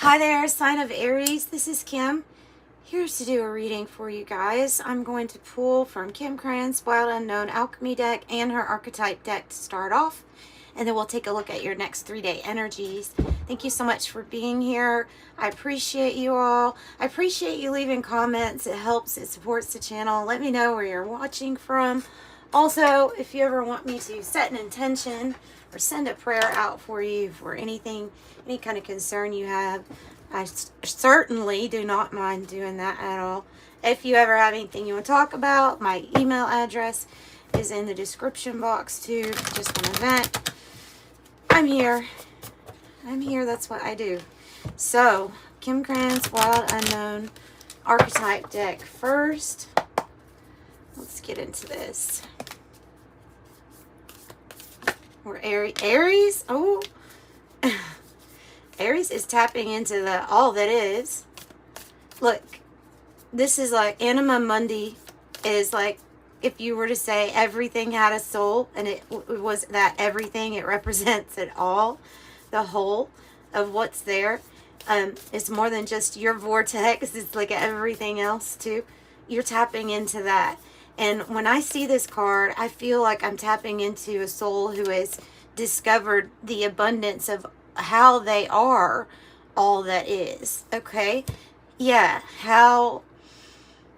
Hi there, sign of Aries. This is Kim. Here's to do a reading for you guys. I'm going to pull from Krans Wild Unknown alchemy deck and her archetype deck to start off, and then we'll take a look at your next 3-day energies. Thank you so much for being here. I appreciate you all. I appreciate you leaving comments. It helps, it supports the channel. Let me know where you're watching from. Also, if you ever want me to set an intention or send a prayer out for you for anything, any kind of concern you have, I certainly do not mind doing that at all. If you ever have anything you want to talk about, my email address is in the description box too. Just want to vent. I'm here. That's what I do. So, Krans Wild Unknown archetype deck first. Let's get into this. Or Aries. Oh, Aries is tapping into the all that is. Look, this is like Anima Mundi is like if you were to say everything had a soul, and it was that everything, it represents it all, the whole of what's there. It's more than just your vortex. It's like everything else too. You're tapping into that. And when I see this card, I feel like I'm tapping into a soul who has discovered the abundance of how they are all that is. Okay? Yeah. How,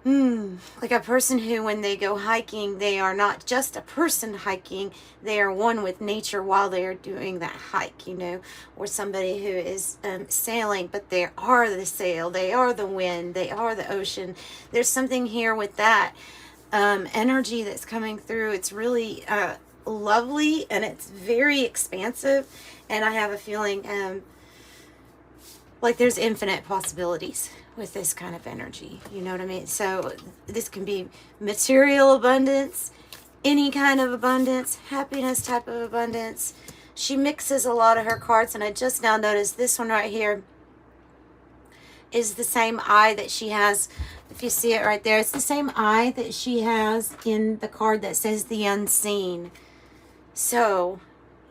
like a person who, when they go hiking, they are not just a person hiking, they are one with nature while they are doing that hike, you know, or somebody who is sailing, but they are the sail, they are the wind, they are the ocean. There's something here with that energy that's coming through. It's really lovely, and it's very expansive, and I have a feeling like there's infinite possibilities with this kind of energy, you know what I mean? So this can be material abundance, any kind of abundance, happiness type of abundance. She mixes a lot of her cards, and I just now noticed this one right here is the same eye that she has. If you see it right there, it's the same eye that she has in the card that says the unseen. So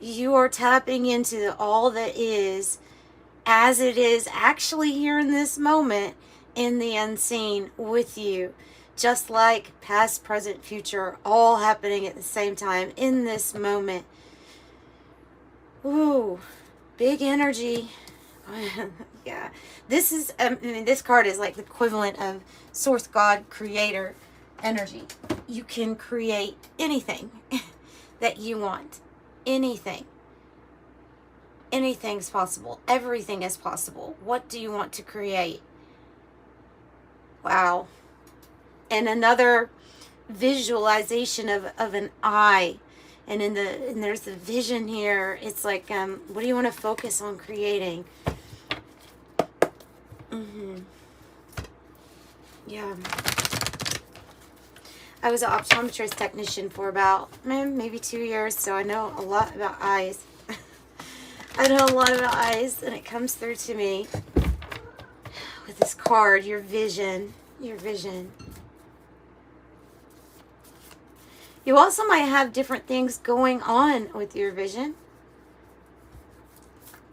you are tapping into all that is as it is actually here in this moment in the unseen with you, just like past, present, future, all happening at the same time in this moment. Ooh, big energy. Yeah, this is I mean, this card is like the equivalent of source, God, creator energy. You can create anything that you want. Anything's possible. Everything is possible. What do you want to create? Wow. And another visualization of an eye, and there's the vision here. It's like what do you want to focus on creating? Yeah. I was an optometrist technician for about maybe 2 years, so I know a lot about eyes. I know a lot about eyes, and it comes through to me with this card, your vision. You also might have different things going on with your vision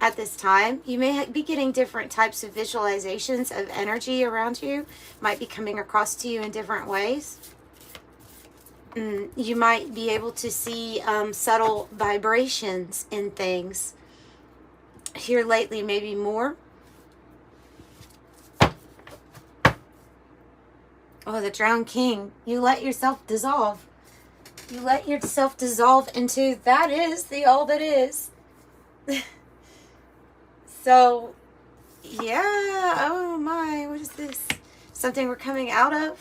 at this time. You may be getting different types of visualizations of energy around you, might be coming across to you in different ways. You might be able to see subtle vibrations in things. Here lately, maybe more. Oh, the Drowned King. You let yourself dissolve. You let yourself dissolve into that is the all that is. So, yeah. Oh my, what is this? Something we're coming out of?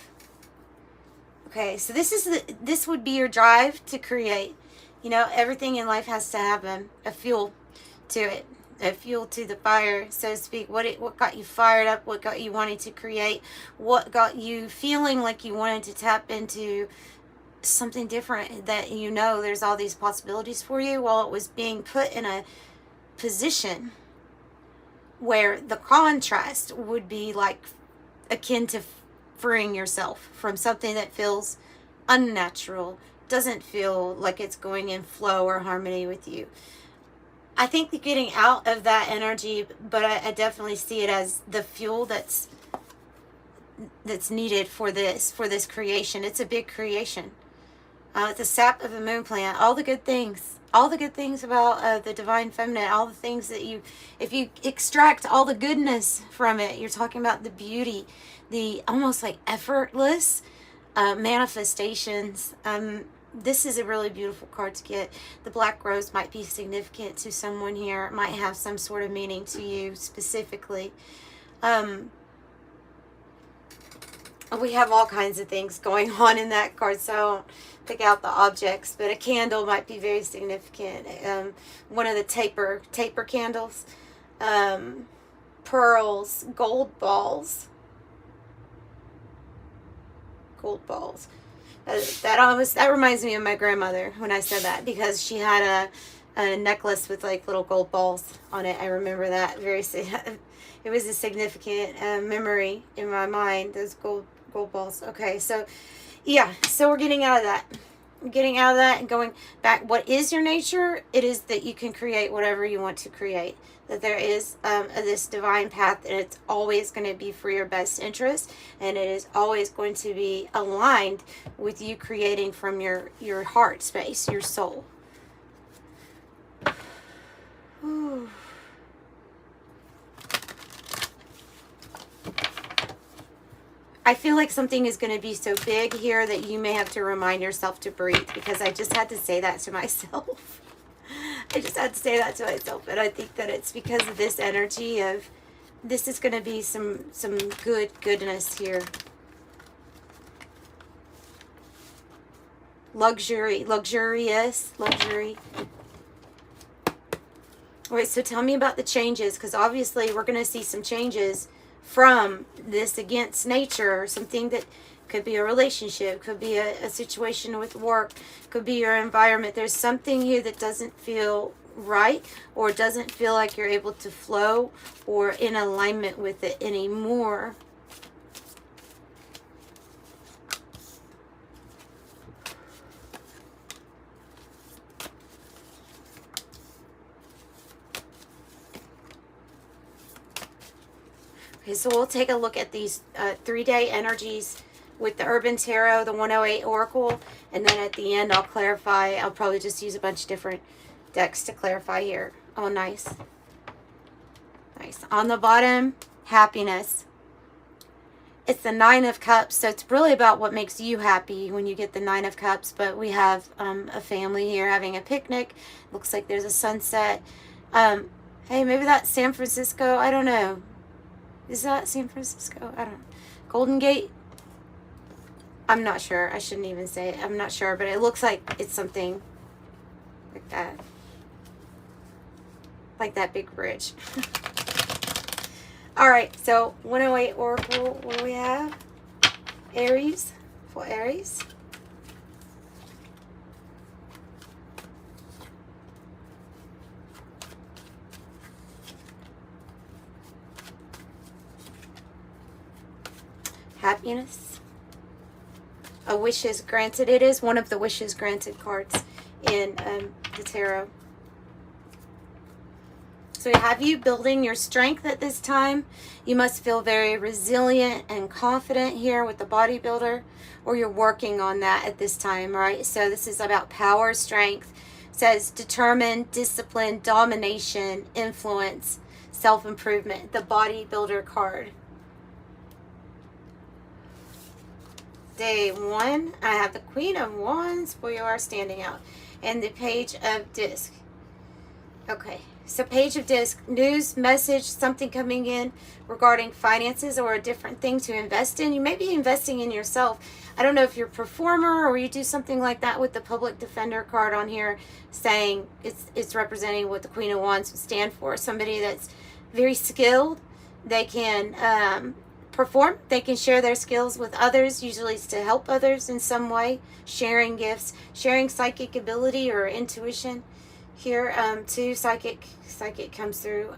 Okay, so this would be your drive to create. You know, everything in life has to have a fuel to it. A fuel to the fire, so to speak. What got you fired up? What got you wanting to create? What got you feeling like you wanted to tap into something different, that you know there's all these possibilities for you? Well, it was being put in a position where the contrast would be like akin to freeing yourself from something that feels unnatural, doesn't feel like it's going in flow or harmony with you. I think the getting out of that energy, but I definitely see it as the fuel that's needed for this creation. It's a big creation. The sap of the moon plant, all the good things about the divine feminine, all the things that if you extract all the goodness from it, you're talking about the beauty, the almost like effortless manifestations. This is a really beautiful card to get. The black rose might be significant to someone here. It might have some sort of meaning to you specifically. We have all kinds of things going on in that card, so I don't pick out the objects, but a candle might be very significant. One of the taper candles, pearls, gold balls. That reminds me of my grandmother when I said that, because she had a necklace with like little gold balls on it. I remember that it was a significant memory in my mind, those gold balls. Okay, so yeah, so we're getting out of that. And going back. What is your nature? It is that you can create whatever you want to create. That there is this divine path, and it's always going to be for your best interest, and it is always going to be aligned with you creating from your heart space, your soul. Ooh. I feel like something is going to be so big here that you may have to remind yourself to breathe, because I just had to say that to myself. And I think that it's because of this energy of this is going to be some goodness here. Luxury. All right, so tell me about the changes, because obviously we're going to see some changes from this against nature, or something that could be a relationship, could be a situation with work, could be your environment. There's something here that doesn't feel right, or doesn't feel like you're able to flow or in alignment with it anymore. Okay, so we'll take a look at these 3-day energies with the Urban Tarot, the 108 Oracle, and then at the end I'll clarify. I'll probably just use a bunch of different decks to clarify here. Oh, nice. On the bottom, happiness. It's the 9 of Cups, so it's really about what makes you happy when you get the 9 of Cups. But we have a family here having a picnic. Looks like there's a sunset. Hey, maybe that's San Francisco. I don't know. Is that San Francisco? I don't know. Golden Gate? I'm not sure. I shouldn't even say it. I'm not sure, but it looks like it's something like that. Like that big bridge. Alright, so 108 Oracle. What do we have? Aries. For Aries. Happiness. A wishes granted. It is one of the wishes granted cards in the tarot. So we have you building your strength at this time. You must feel very resilient and confident here with the bodybuilder, or you're working on that at this time, right? So this is about power, strength. It says determined, discipline, domination, influence, self-improvement. The bodybuilder card. Day 1, I have the Queen of Wands, where you are standing out, and the Page of Disc. Okay, so Page of Disc, news, message, something coming in regarding finances or a different thing to invest in. You may be investing in yourself. I don't know if you're a performer or you do something like that with the Public Defender card on here, saying it's representing what the Queen of Wands would stand for. Somebody that's very skilled. They can perform. They can share their skills with others. Usually it's to help others in some way. Sharing gifts, sharing psychic ability or intuition. Here too, psychic comes through.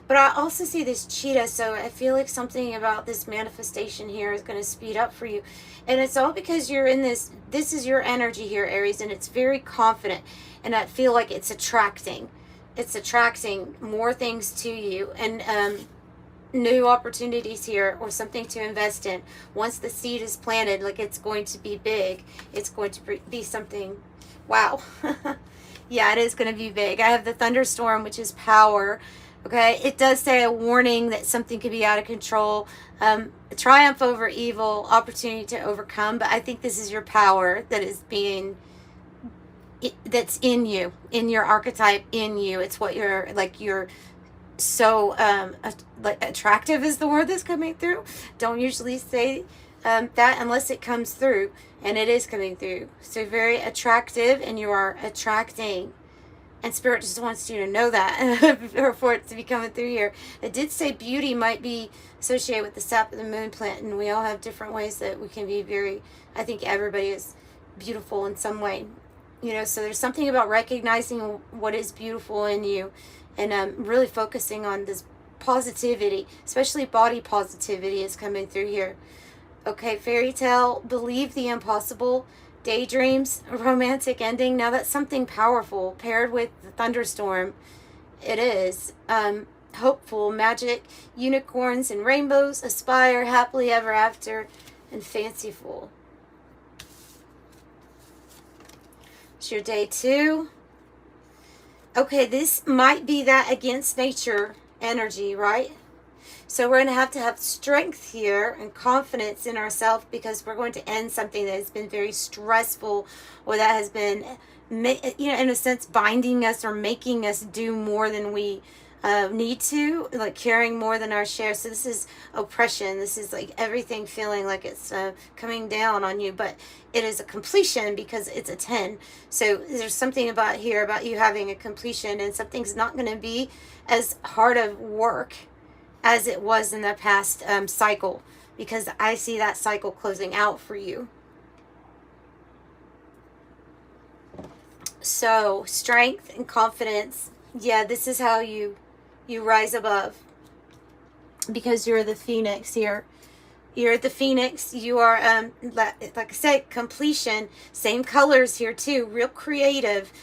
But I also see this cheetah, so I feel like something about this manifestation here is going to speed up for you. And it's all because you're in this is your energy here, Aries, and it's very confident. And I feel like it's attracting. it's attracting more things to you, and new opportunities here, or something to invest in. Once the seed is planted, like, it's going to be big. It's going to be something, wow. Yeah, it is going to be big. I have the thunderstorm, which is power. Okay, it does say a warning that something could be out of control. A triumph over evil, opportunity to overcome. But I think this is your power that is being, that's in you, in your archetype, in you. It's what you're, like, you're so like, attractive is the word that's coming through. Don't usually say that unless it comes through, and it is coming through. So very attractive, and you are attracting. And Spirit just wants you to know that for it to be coming through here. It did say beauty might be associated with the sap of the moon plant, and we all have different ways that we can be very, I think everybody is beautiful in some way. You know, so there's something about recognizing what is beautiful in you, and really focusing on this positivity, especially body positivity is coming through here. Okay, fairy tale, believe the impossible. Daydreams, romantic ending. Now that's something powerful paired with the thunderstorm. It is hopeful, magic, unicorns and rainbows, aspire, happily ever after, and fanciful. It's your day 2. Okay, this might be that against nature energy, right? So we're going to have strength here and confidence in ourselves, because we're going to end something that has been very stressful, or that has been, you know, in a sense, binding us or making us do more than we need to, like carrying more than our share. So this is oppression. This is like everything feeling like it's coming down on you, but it is a completion because it's a 10. So there's something about here about you having a completion, and something's not going to be as hard of work as it was in the past cycle, because I see that cycle closing out for you. So strength and confidence, yeah, this is how you rise above, because you're the phoenix here. You're the phoenix. You are like I said, completion. Same colors here too. Real creative.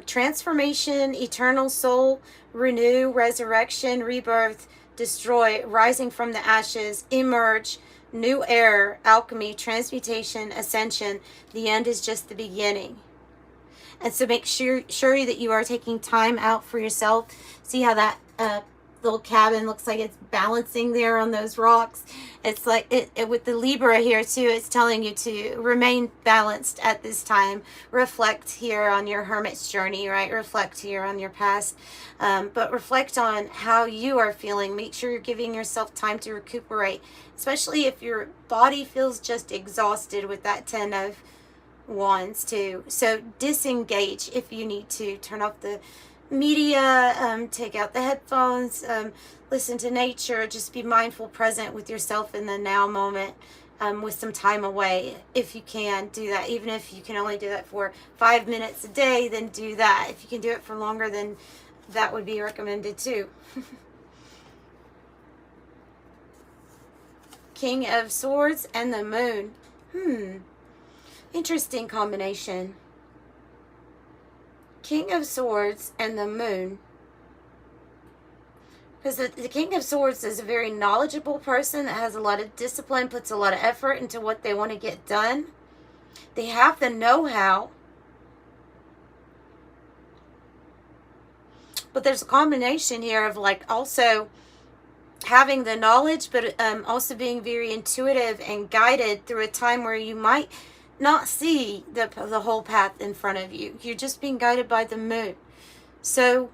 Transformation, eternal soul, renew, resurrection, rebirth, destroy, rising from the ashes, emerge, new era, alchemy, transmutation, ascension. The end is just the beginning. And so make sure that you are taking time out for yourself. See how that little cabin looks like it's balancing there on those rocks. It's like it with the Libra here too. It's telling you to remain balanced at this time. Reflect here on your hermit's journey, right? Reflect here on your past, but reflect on how you are feeling. Make sure you're giving yourself time to recuperate, especially if your body feels just exhausted with that 10 of Wands too. So disengage if you need to. Turn off the media, take out the headphones, listen to nature, just be mindful, present with yourself in the now moment, with some time away. If you can do that, even if you can only do that for 5 minutes a day, then do that. If you can do it for longer, then that would be recommended too. King of Swords and the Moon. Interesting combination. King of Swords and the Moon. Because the King of Swords is a very knowledgeable person that has a lot of discipline, puts a lot of effort into what they want to get done. They have the know-how. But there's a combination here of like also having the knowledge, but also being very intuitive and guided through a time where you might not see the whole path in front of you. You're just being guided by the moon. So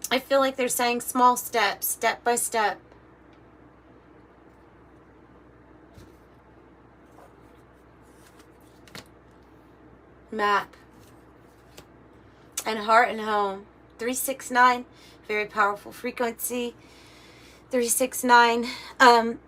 I feel like they're saying small steps, step by step. Map and heart and home. 369, very powerful frequency. 369.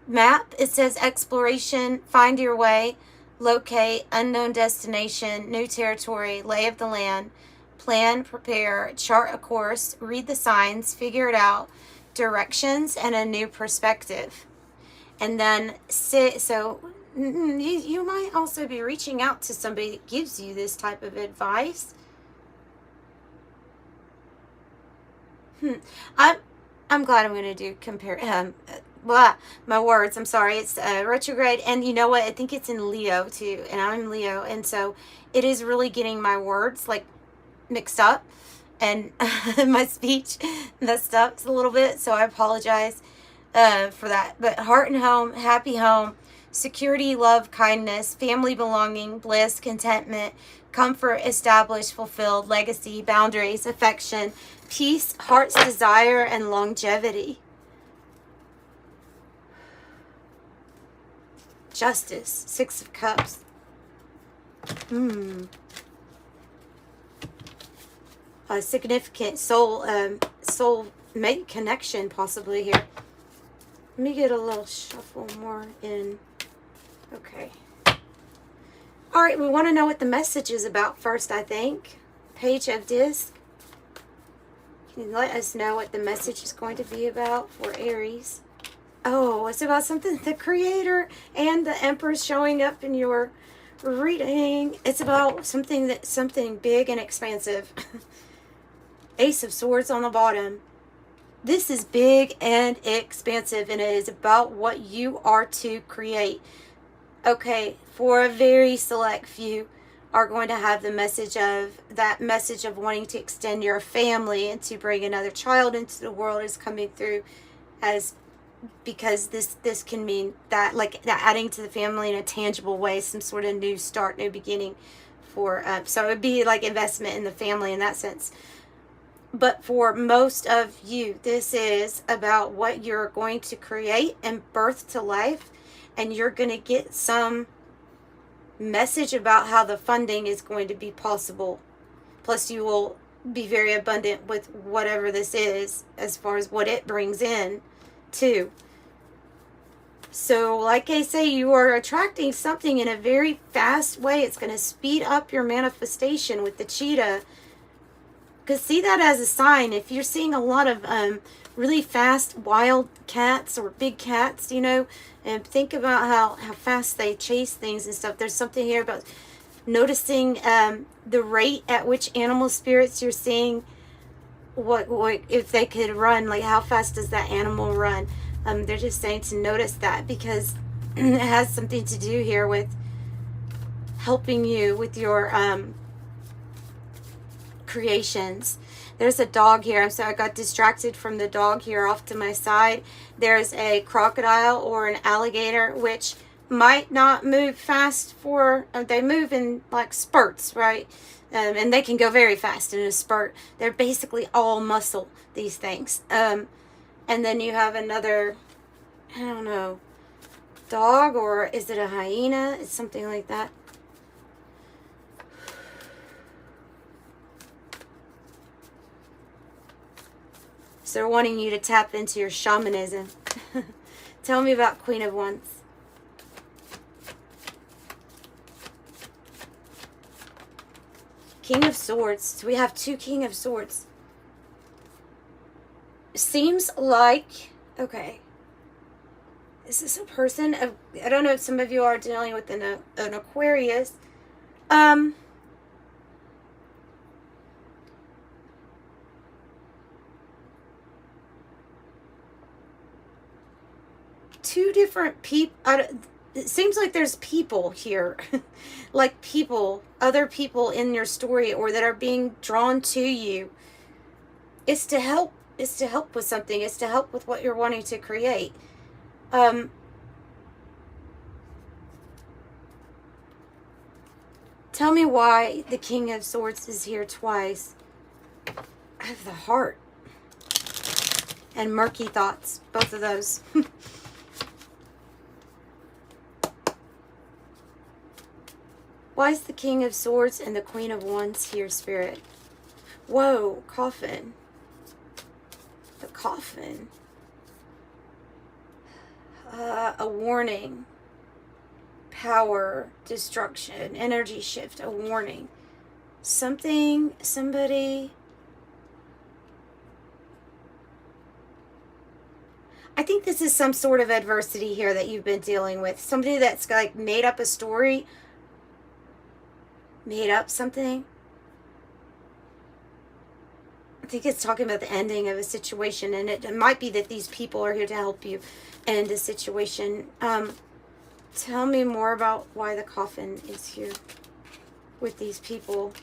Map, it says exploration, find your way, locate, unknown destination, new territory, lay of the land, plan, prepare, chart a course, read the signs, figure it out, directions, and a new perspective. And then so you might also be reaching out to somebody that gives you this type of advice. I'm I'm glad I'm going to do compare blah, my words. I'm sorry. It's retrograde, and you know what? I think it's in Leo too, and I'm Leo, and so it is really getting my words like mixed up, and my speech messed up a little bit. So I apologize for that. But heart and home, happy home, security, love, kindness, family belonging, bliss, contentment, comfort, established, fulfilled, legacy, boundaries, affection, peace, heart's desire, and longevity. Justice, Six of Cups. A significant soul mate connection possibly here. Let me get a little shuffle more in. Okay. All right, we want to know what the message is about first, I think. Page of Disc. Can you let us know what the message is going to be about for Aries? Oh, it's about something, the Creator and the Empress showing up in your reading. It's about something big and expansive. Ace of Swords on the bottom. This is big and expansive, and it is about what you are to create. Okay, for a very select few are going to have the message of wanting to extend your family and to bring another child into the world is coming through, as because this can mean that, like, that adding to the family in a tangible way, some sort of new start, new beginning for so it would be like investment in the family in that sense. But for most of you, this is about what you're going to create and birth to life, and you're going to get some message about how the funding is going to be possible. Plus, you will be very abundant with whatever this is as far as what it brings in too. So like I say, you are attracting something in a very fast way. It's going to speed up your manifestation with the cheetah. Because see that as a sign. If you're seeing a lot of really fast wild cats or big cats, you know, and think about how fast they chase things and stuff. There's something here about noticing the rate at which animal spirits you're seeing, what if they could run, like how fast does that animal run. They're just saying to notice that, because it has something to do here with helping you with your creations. There's a dog here. I'm sorry, I got distracted from the dog here off to my side. There's a crocodile or an alligator, which might not move fast for, they move in like spurts, right? And they can go very fast in a spurt. They're basically all muscle, these things. And then you have another, I don't know, dog, or is it a hyena? It's something like that. So they're wanting you to tap into your shamanism. Tell me about Queen of Wands. King of Swords. So we have two King of Swords. Seems like, okay, is this a person? I don't know if some of you are dealing with an Aquarius. Two different people. It seems like there's people here, like people, other people in your story, or that are being drawn to you. It's to help. It's to help with something. It's to help with what you're wanting to create. Tell me why the King of Swords is here twice. I have the Heart and Murky Thoughts, both of those. Why is the King of Swords and the Queen of Wands here, Spirit? Whoa, Coffin. The Coffin. A warning. Power, destruction, energy shift, a warning. Something, somebody. I think this is some sort of adversity here that you've been dealing with. Somebody that's like made up a story, made up something. think it's talking about the ending of a situation, and it might be that these people are here to help you end a situation. Tell me more about why the coffin is here with these people.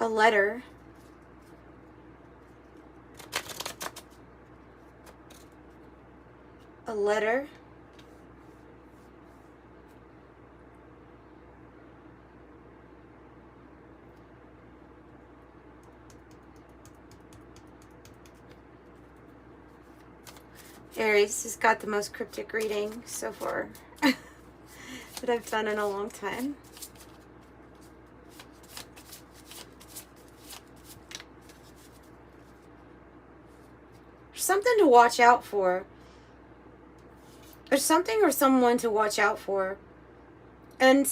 A letter. A letter. Aries has got the most cryptic reading so far that I've done in a long time. There's something to watch out for. There's something or someone to watch out for. And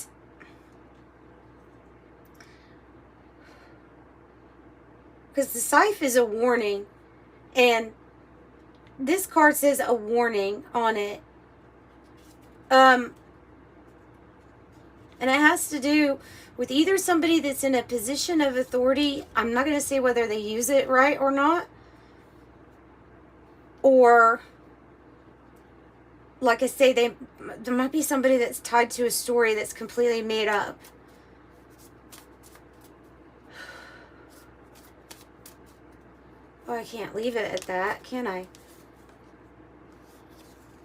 because the scythe is a warning, and this card says a warning on it. And it has to do with either somebody that's in a position of authority. I'm not going to say whether they use it right or not. Or, like I say, there might be somebody that's tied to a story that's completely made up. Oh, I can't leave it at that, can I?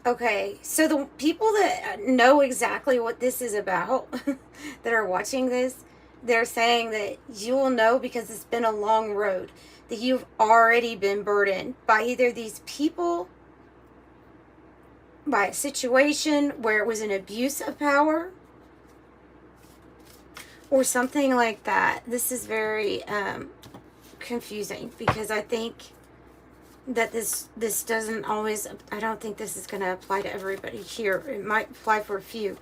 Okay, so the people that know exactly what this is about, that are watching this, they're saying that you will know because it's been a long road, that you've already been burdened by either these people, by a situation where it was an abuse of power, or something like that. This is very confusing, because I think that this doesn't always, I don't think this is going to apply to everybody here. It might apply for a few.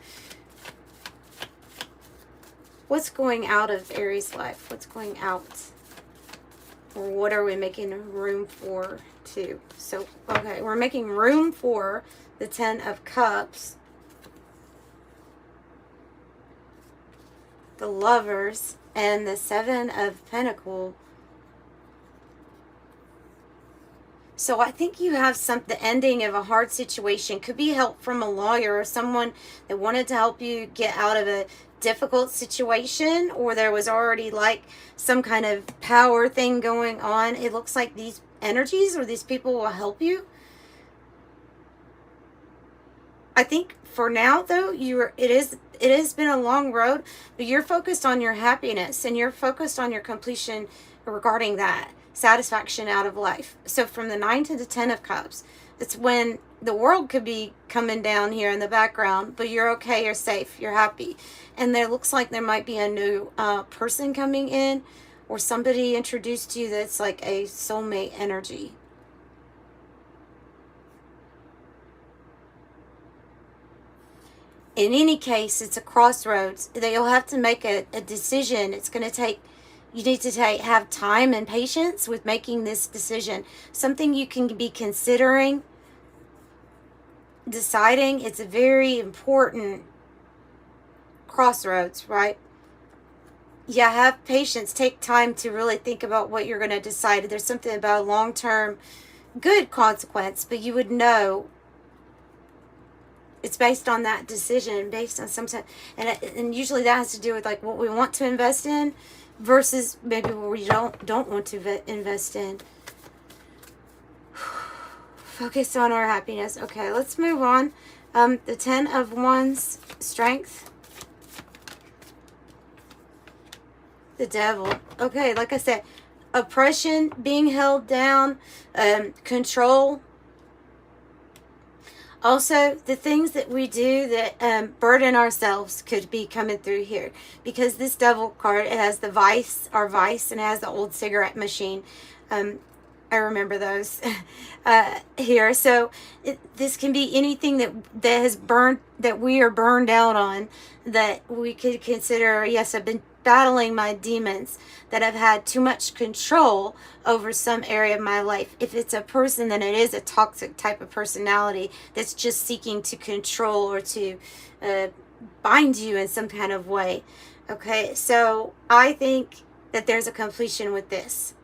What's going out of Aries' life? What's going out? Or what are we making room for too? So, okay, we're making room for the 10 of Cups, the Lovers, and the 7 of Pentacles. So I think you have the ending of a hard situation. Could be help from a lawyer or someone that wanted to help you get out of a difficult situation, or there was already like some kind of power thing going on. It looks like these energies or these people will help you. I think for now though, it has been a long road, but you're focused on your happiness and you're focused on your completion regarding that. Satisfaction out of life. So from the 9 to the 10 of Cups, it's when the world could be coming down here in the background, but you're okay, you're safe, you're happy. And there looks like there might be a new person coming in, or somebody introduced to you that's like a soulmate energy. In any case, it's a crossroads that you'll have to make a decision. It's going to take, you need to have time and patience with making this decision. Something you can be considering, deciding. It's a very important crossroads, right? Yeah, have patience. Take time to really think about what you're going to decide. There's something about a long-term good consequence, but you would know it's based on that decision, based on some time. And usually that has to do with like what we want to invest in versus maybe what we don't want to invest in. Focus on our happiness. Okay, let's move on. The 10 of Wands, strength. The Devil. Okay, like I said, oppression, being held down, control. Also, the things that we do that burden ourselves could be coming through here. Because this Devil card, it has the vice, our vice, and it has the old cigarette machine. I remember those here. So this can be anything that has burned, that we are burned out on, that we could consider, yes, I've been battling my demons, that I've had too much control over some area of my life. If it's a person, then it is a toxic type of personality that's just seeking to control or to bind you in some kind of way. Okay, so I think that there's a completion with this.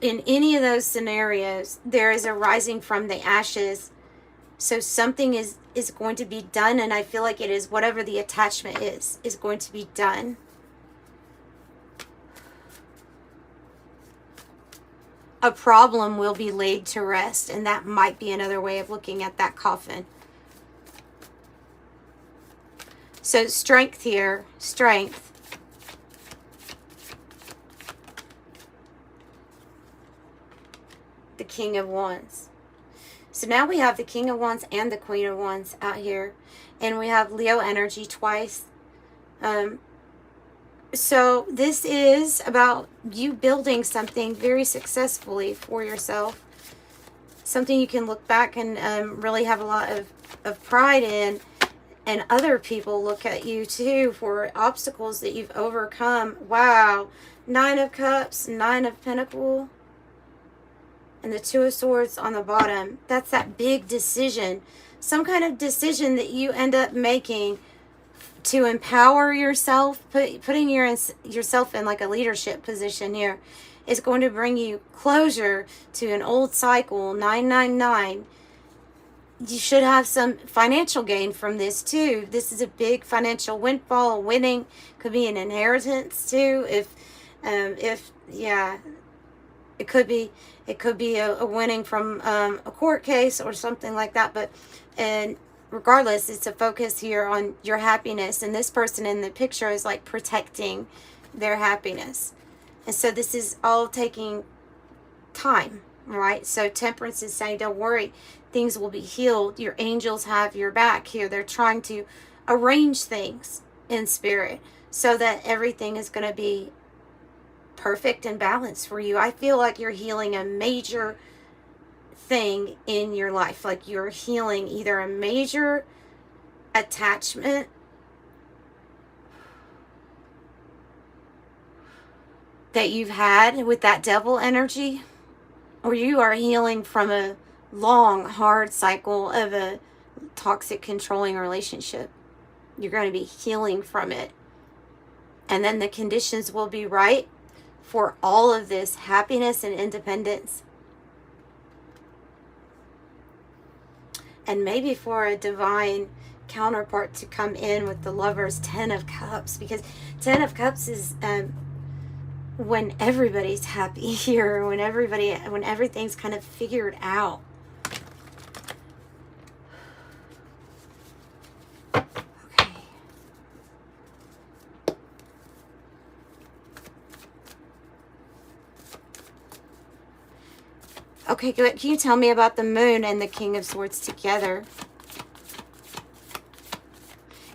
in any of those scenarios, there is a rising from the ashes. So something is going to be done, and I feel like it is whatever the attachment is going to be done. A problem will be laid to rest, and that might be another way of looking at that coffin. So strength here, strength. The King of Wands. So now we have the King of Wands and the Queen of Wands out here. And we have Leo energy twice. So this is about you building something very successfully for yourself. Something you can look back and really have a lot of pride in. And other people look at you too for obstacles that you've overcome. Wow. 9 of Cups, 9 of Pentacles. And the 2 of Swords on the bottom. That's that big decision. Some kind of decision that you end up making to empower yourself. Putting yourself in like a leadership position here is going to bring you closure to an old cycle. 999. You should have some financial gain from this too. This is a big financial windfall, winning. Could be an inheritance too. Yeah, it could be a winning from a court case or something like that. And regardless, it's a focus here on your happiness. And this person in the picture is like protecting their happiness. And so this is all taking time, right? So Temperance is saying, don't worry, things will be healed. Your angels have your back here. They're trying to arrange things in spirit so that everything is going to be perfect and balanced for you. I feel like you're healing a major thing in your life. Like you're healing either a major attachment that you've had with that devil energy, or you are healing from a long, hard cycle of a toxic, controlling relationship. You're going to be healing from it. And then the conditions will be right for all of this happiness and independence. And maybe for a divine counterpart to come in with the Lover's 10 of Cups. Because 10 of Cups is when everybody's happy here. When everything's kind of figured out. Okay, good. Can you tell me about the Moon and the King of Swords together?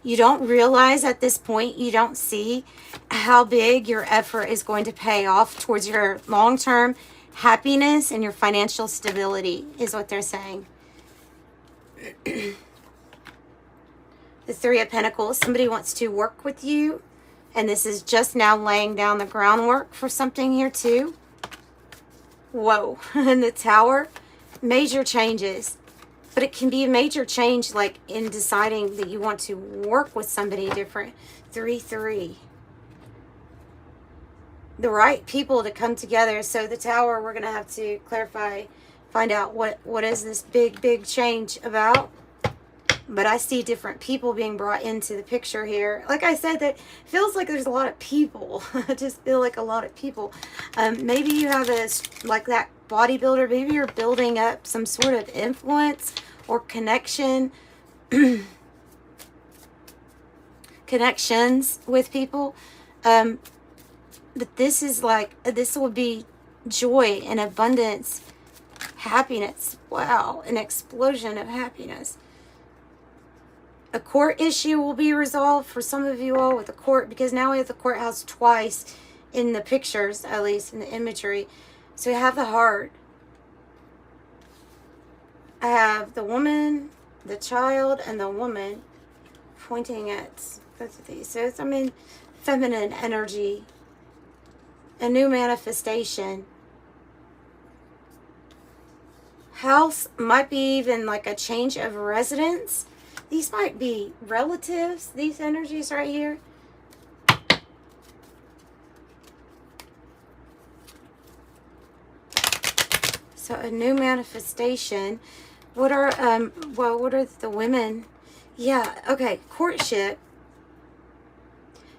You don't realize at this point, you don't see how big your effort is going to pay off towards your long-term happiness and your financial stability, is what they're saying. The 3 of Pentacles, somebody wants to work with you, and this is just now laying down the groundwork for something here too. Whoa. And the Tower, major changes. But it can be a major change like in deciding that you want to work with somebody different. 3-3. The right people to come together. So the Tower, we're going to have to clarify, find out what is this big change about. But I see different people being brought into the picture here. Like I said, that feels like there's a lot of people. I just feel like a lot of people. Maybe you have like that bodybuilder. Maybe you're building up some sort of influence or connection. Connections with people. But this is like, this will be joy and abundance. Happiness. Wow. An explosion of happiness. A court issue will be resolved for some of you all with the court, because now we have the courthouse twice in the pictures, at least in the imagery. So we have the heart. I have the woman, the child, and the woman pointing at both of these. So it's, I mean, feminine energy, a new manifestation. House might be even like a change of residence. These might be relatives, these energies right here. So a new manifestation. What are what are the women? Yeah, okay, courtship.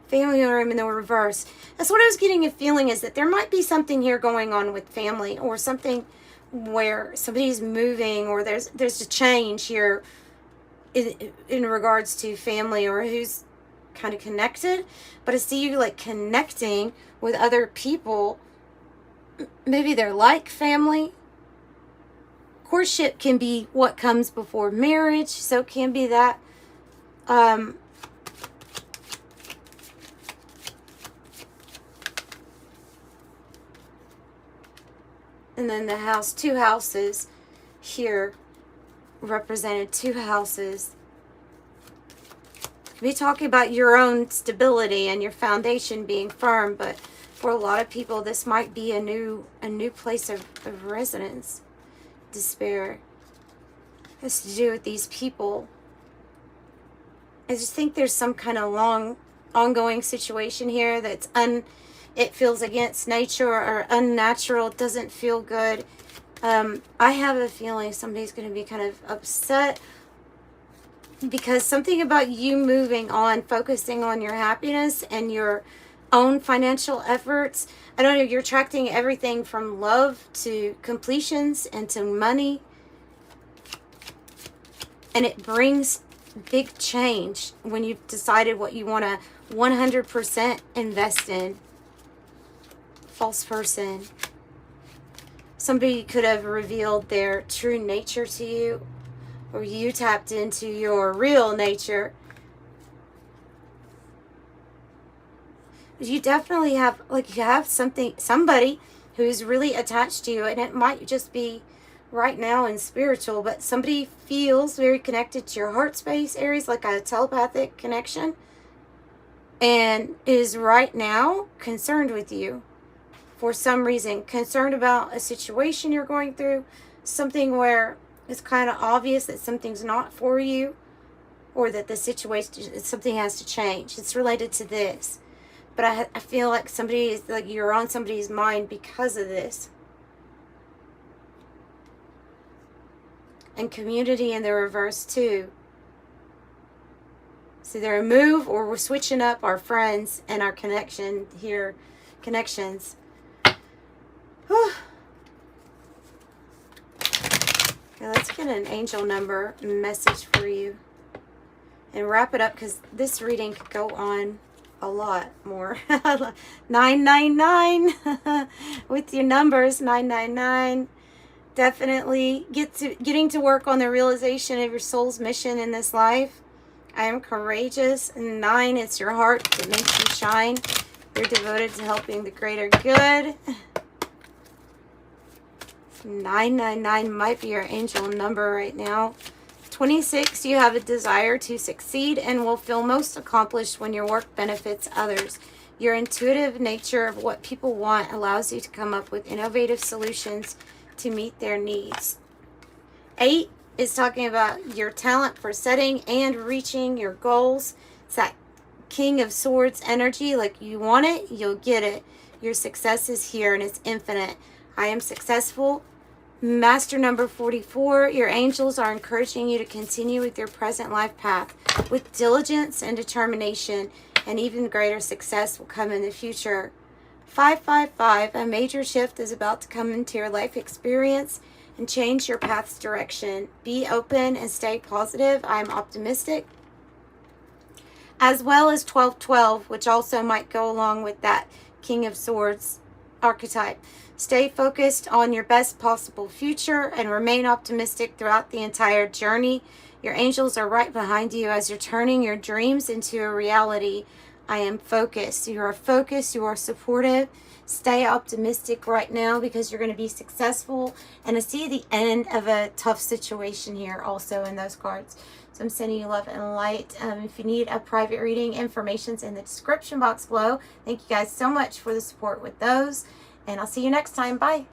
Family room in the reverse. That's what I was getting a feeling, is that there might be something here going on with family, or something where somebody's moving, or there's a change here in regards to family, or who's kind of connected. But I see you like connecting with other people. Maybe they're like family. Courtship can be what comes before marriage, so it can be that. And then the house, 2 houses here represented, 2 houses. Be talking about your own stability and your foundation being firm, but for a lot of people, this might be a new place of residence. Despair has to do with these people. I just think there's some kind of long, ongoing situation here that's it feels against nature or unnatural. It doesn't feel good. I have a feeling somebody's going to be kind of upset because something about you moving on, focusing on your happiness and your own financial efforts. I don't know, you're attracting everything from love to completions and to money. And it brings big change when you've decided what you want to 100% invest in. False person. Somebody could have revealed their true nature to you, or you tapped into your real nature. You definitely have, like, you have somebody who's really attached to you, and it might just be right now in spiritual, but somebody feels very connected to your heart space, Aries, like a telepathic connection, and is right now concerned with you for some reason, concerned about a situation you're going through, something where it's kind of obvious that something's not for you, or that the situation, something has to change. It's related to this. But I feel like somebody is, like, you're on somebody's mind because of this. And community in the reverse too. So either a move, or we're switching up our friends and our connection here, connections. Whew. Okay, let's get an angel number message for you and wrap it up, because this reading could go on a lot more. 999 with your numbers. 999. Definitely getting to work on the realization of your soul's mission in this life. I am courageous. 9, it's your heart that makes you shine. You're devoted to helping the greater good. 999 might be your angel number right now. 26, you have a desire to succeed and will feel most accomplished when your work benefits others. Your intuitive nature of what people want allows you to come up with innovative solutions to meet their needs. 8 is talking about your talent for setting and reaching your goals. It's that King of Swords energy, like you want it, you'll get it. Your success is here and it's infinite. I am successful. Master number 44, your angels are encouraging you to continue with your present life path with diligence and determination, and even greater success will come in the future. 555, a major shift is about to come into your life experience and change your path's direction. Be open and stay positive. I am optimistic. As well as 1212, which also might go along with that King of Swords archetype. Stay focused on your best possible future and remain optimistic throughout the entire journey. Your angels are right behind you as you're turning your dreams into a reality. I am focused. You are focused. You are supportive. Stay optimistic right now because you're going to be successful. And I see the end of a tough situation here also in those cards. So I'm sending you love and light. If you need a private reading, information's in the description box below. Thank you guys so much for the support with those. And I'll see you next time. Bye.